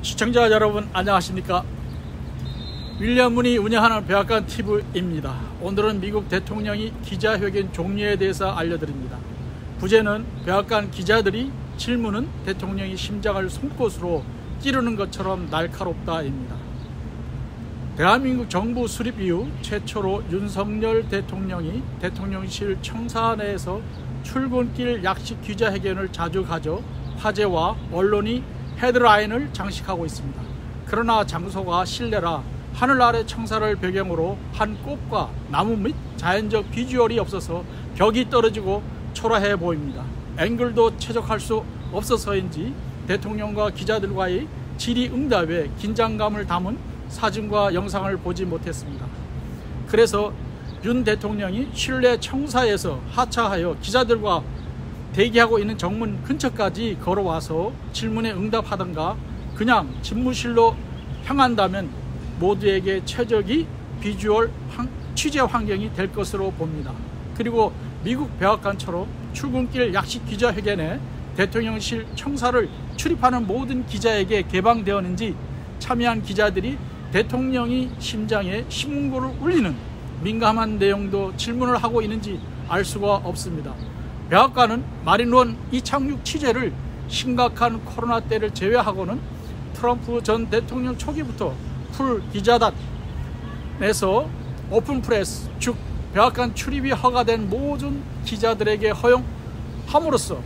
시청자 여러분 안녕하십니까. 윌리엄 문이 운영하는 백악관 TV입니다. 오늘은 미국 대통령이 기자회견 종류에 대해서 알려드립니다. 부제는 백악관 기자들이 질문은 대통령이 심장을 송곳으로 찌르는 것처럼 날카롭다입니다. 대한민국 정부 수립 이후 최초로 윤석열 대통령이 대통령실 청사 내에서 출근길 약식 기자회견을 자주 가져 화제와 언론이 헤드라인을 장식하고 있습니다. 그러나 장소가 실내라 하늘 아래 청사를 배경으로 한 꽃과 나무 및 자연적 비주얼이 없어서 격이 떨어지고 초라해 보입니다. 앵글도 최적할 수 없어서인지 대통령과 기자들과의 질의응답에 긴장감을 담은 사진과 영상을 보지 못했습니다. 그래서 윤 대통령이 실내 청사에서 하차하여 기자들과 대기하고 있는 정문 근처까지 걸어와서 질문에 응답하던가 그냥 집무실로 향한다면 모두에게 최적의 비주얼 취재 환경이 될 것으로 봅니다. 그리고 미국 백악관처럼 출근길 약식 기자회견에 대통령실 청사를 출입하는 모든 기자에게 개방되었는지 참여한 기자들이 대통령이 심장에 심문고를 울리는 민감한 내용도 질문을 하고 있는지 알 수가 없습니다. 백악관은 마린원 이착륙 취재를 심각한 코로나 때를 제외하고는 트럼프 전 대통령 초기부터 풀 기자단에서 오픈 프레스, 즉 백악관 출입이 허가된 모든 기자들에게 허용함으로써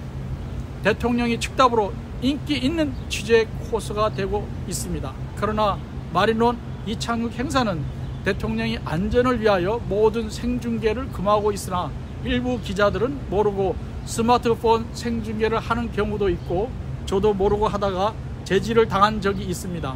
대통령이 즉답으로 인기 있는 취재 코스가 되고 있습니다. 그러나 마린원 이착륙 행사는 대통령이 안전을 위하여 모든 생중계를 금하고 있으나 일부 기자들은 모르고 스마트폰 생중계를 하는 경우도 있고 저도 모르고 하다가 제지를 당한 적이 있습니다.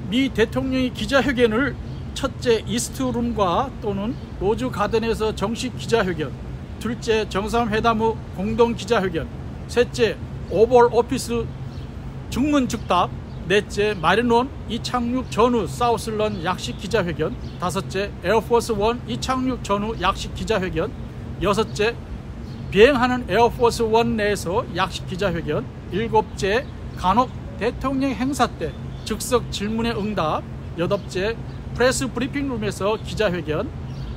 미 대통령이 기자회견을 첫째 이스트룸과 또는 로즈 가든에서 정식 기자회견, 둘째 정상회담 후 공동 기자회견, 셋째 오벌 오피스 중문즉답, 넷째 마린원 이착륙 전후 사우슬런 약식 기자회견, 다섯째 에어포스 원 이착륙 전후 약식 기자회견, 여섯째 비행하는 에어포스 원 내에서 약식 기자회견, 일곱째 간혹 대통령 행사 때 즉석 질문에 응답, 여덟째 프레스 브리핑룸에서 기자회견,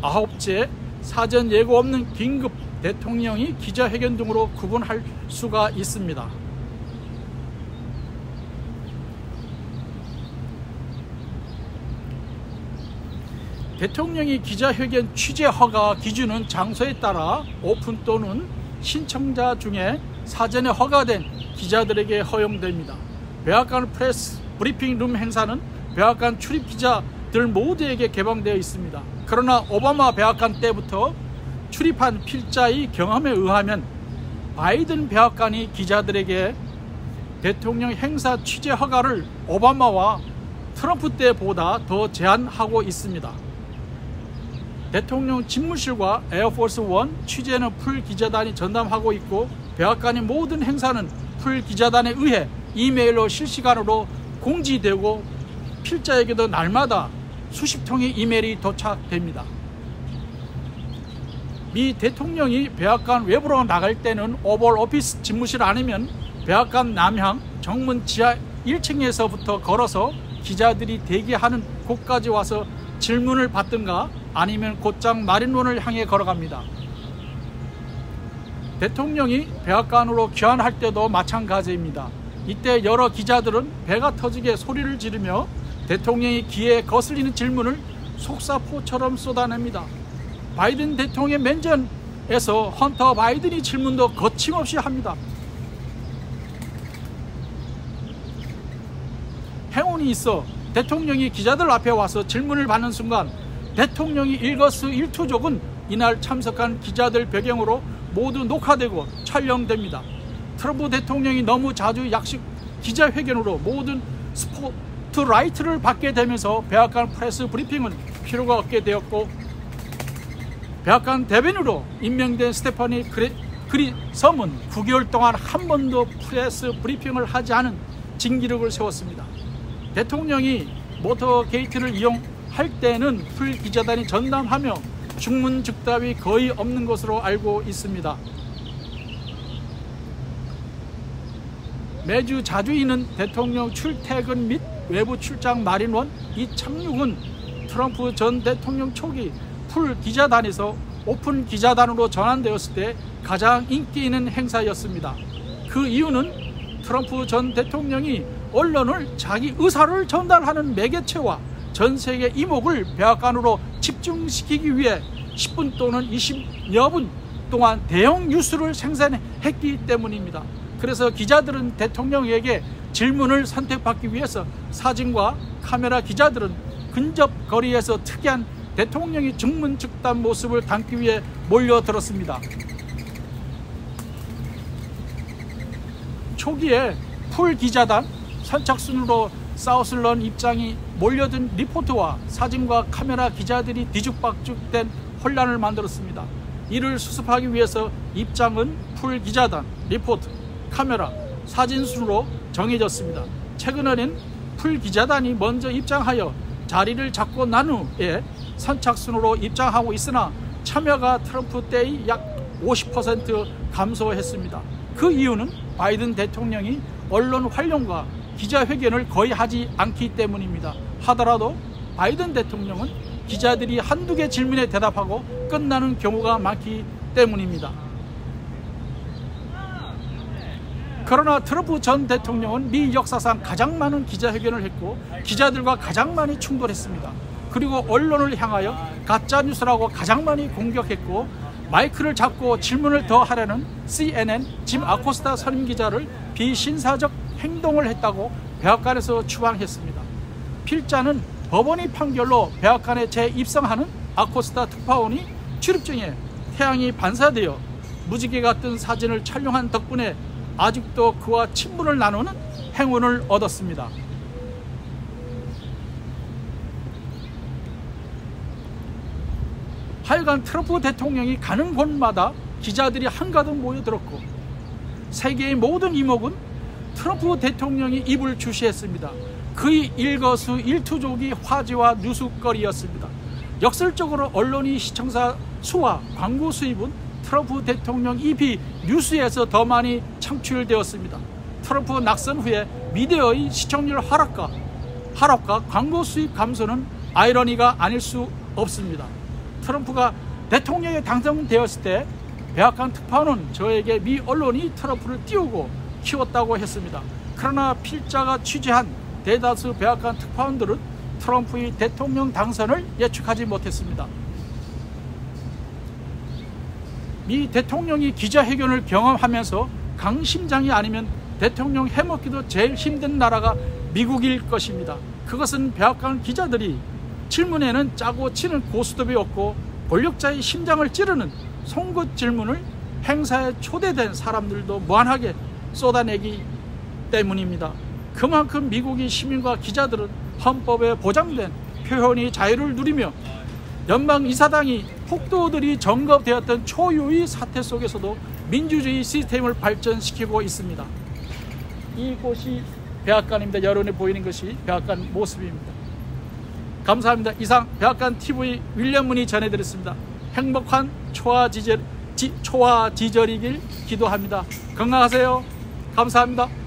아홉째 사전 예고 없는 긴급 대통령이 기자회견 등으로 구분할 수가 있습니다. 대통령이 기자회견 취재 허가 기준은 장소에 따라 오픈 또는 신청자 중에 사전에 허가된 기자들에게 허용됩니다. 백악관 프레스 브리핑룸 행사는 백악관 출입 기자들 모두에게 개방되어 있습니다. 그러나 오바마 백악관 때부터 출입한 필자의 경험에 의하면 바이든 백악관이 기자들에게 대통령 행사 취재 허가를 오바마와 트럼프 때보다 더 제한하고 있습니다. 대통령 집무실과 에어포스 원 취재는 풀 기자단이 전담하고 있고 백악관의 모든 행사는 풀 기자단에 의해 이메일로 실시간으로 공지되고 필자에게도 날마다 수십 통의 이메일이 도착됩니다. 미 대통령이 백악관 외부로 나갈 때는 오벌 오피스 집무실 아니면 백악관 남향 정문 지하 1층에서부터 걸어서 기자들이 대기하는 곳까지 와서 질문을 받든가 아니면 곧장 마린원을 향해 걸어갑니다. 대통령이 백악관으로 귀환할 때도 마찬가지입니다. 이때 여러 기자들은 배가 터지게 소리를 지르며 대통령의 귀에 거슬리는 질문을 속사포처럼 쏟아냅니다. 바이든 대통령 면전에서 헌터 바이든이 질문도 거침없이 합니다. 행운이 있어 대통령이 기자들 앞에 와서 질문을 받는 순간 대통령이 일거수일투족은 이날 참석한 기자들 배경으로 모두 녹화되고 촬영됩니다. 트럼프 대통령이 너무 자주 약식 기자회견으로 모든 스포트라이트를 받게 되면서 백악관 프레스 브리핑은 필요가 없게 되었고 백악관 대변인으로 임명된 스테파니 그리섬은 9개월 동안 한 번도 프레스 브리핑을 하지 않은 징기력을 세웠습니다. 대통령이 모터게이트를 이용할 때는 풀 기자단이 전담하며 중문즉답이 거의 없는 것으로 알고 있습니다. 매주 자주 있는 대통령 출퇴근 및 외부 출장 마린원 이 착륙은 트럼프 전 대통령 초기 풀 기자단에서 오픈 기자단으로 전환되었을 때 가장 인기 있는 행사였습니다. 그 이유는 트럼프 전 대통령이 언론을 자기 의사를 전달하는 매개체와 전 세계 이목을 백악관으로 집중시키기 위해 10분 또는 20여 분 동안 대형 뉴스를 생산했기 때문입니다. 그래서 기자들은 대통령에게 질문을 선택받기 위해서 사진과 카메라 기자들은 근접 거리에서 특이한 대통령이 증문즉답 모습을 담기 위해 몰려들었습니다. 초기에 풀 기자단 선착순으로 사우슬런 입장이 몰려든 리포트와 사진과 카메라 기자들이 뒤죽박죽된 혼란을 만들었습니다. 이를 수습하기 위해서 입장은 풀 기자단, 리포트, 카메라, 사진 순으로 정해졌습니다. 최근에는 풀 기자단이 먼저 입장하여 자리를 잡고 난 후에 선착순으로 입장하고 있으나 참여가 트럼프 때의 약 50% 감소했습니다. 그 이유는 바이든 대통령이 언론 활용과 기자회견을 거의 하지 않기 때문입니다. 하더라도 바이든 대통령은 기자들이 한두 개 질문에 대답하고 끝나는 경우가 많기 때문입니다. 그러나 트럼프 전 대통령은 미 역사상 가장 많은 기자회견을 했고 기자들과 가장 많이 충돌했습니다. 그리고 언론을 향하여 가짜뉴스라고 가장 많이 공격했고 마이크를 잡고 질문을 더 하려는 CNN 짐 아코스타 선임기자를 비신사적 행동을 했다고 백악관에서 추방했습니다. 필자는 법원의 판결로 백악관에 재입성하는 아코스타 특파원이 출입증에 태양이 반사되어 무지개가 뜬 사진을 촬영한 덕분에 아직도 그와 친분을 나누는 행운을 얻었습니다. 하여간 트럼프 대통령이 가는 곳마다 기자들이 한가득 모여들었고 세계의 모든 이목은 트럼프 대통령이 입을 주시했습니다. 그의 일거수일투족이 화제와 뉴스거리였습니다. 역설적으로 언론이 시청자 수와 광고 수입은 트럼프 대통령 EP 뉴스에서 더 많이 창출되었습니다. 트럼프 낙선 후에 미디어의 시청률 하락과 광고 수입 감소는 아이러니가 아닐 수 없습니다. 트럼프가 대통령에 당선되었을 때 백악관 특파원은 저에게 미 언론이 트럼프를 띄우고 키웠다고 했습니다. 그러나 필자가 취재한 대다수 백악관 특파원들은 트럼프의 대통령 당선을 예측하지 못했습니다. 미 대통령이 기자회견을 경험하면서 강심장이 아니면 대통령 해먹기도 제일 힘든 나라가 미국일 것입니다. 그것은 백악관 기자들이 질문에는 짜고 치는 고스톱이 없고 권력자의 심장을 찌르는 송곳 질문을 행사에 초대된 사람들도 무한하게 쏟아내기 때문입니다. 그만큼 미국의 시민과 기자들은 헌법에 보장된 표현의 자유를 누리며 연방이사당이 폭도들이 점거되었던 초유의 사태 속에서도 민주주의 시스템을 발전시키고 있습니다. 이곳이 백악관입니다. 여론에 보이는 것이 백악관 모습입니다. 감사합니다. 이상 백악관TV 윌리엄 문이 전해드렸습니다. 행복한 초와 지절이길 기도합니다. 건강하세요. 감사합니다.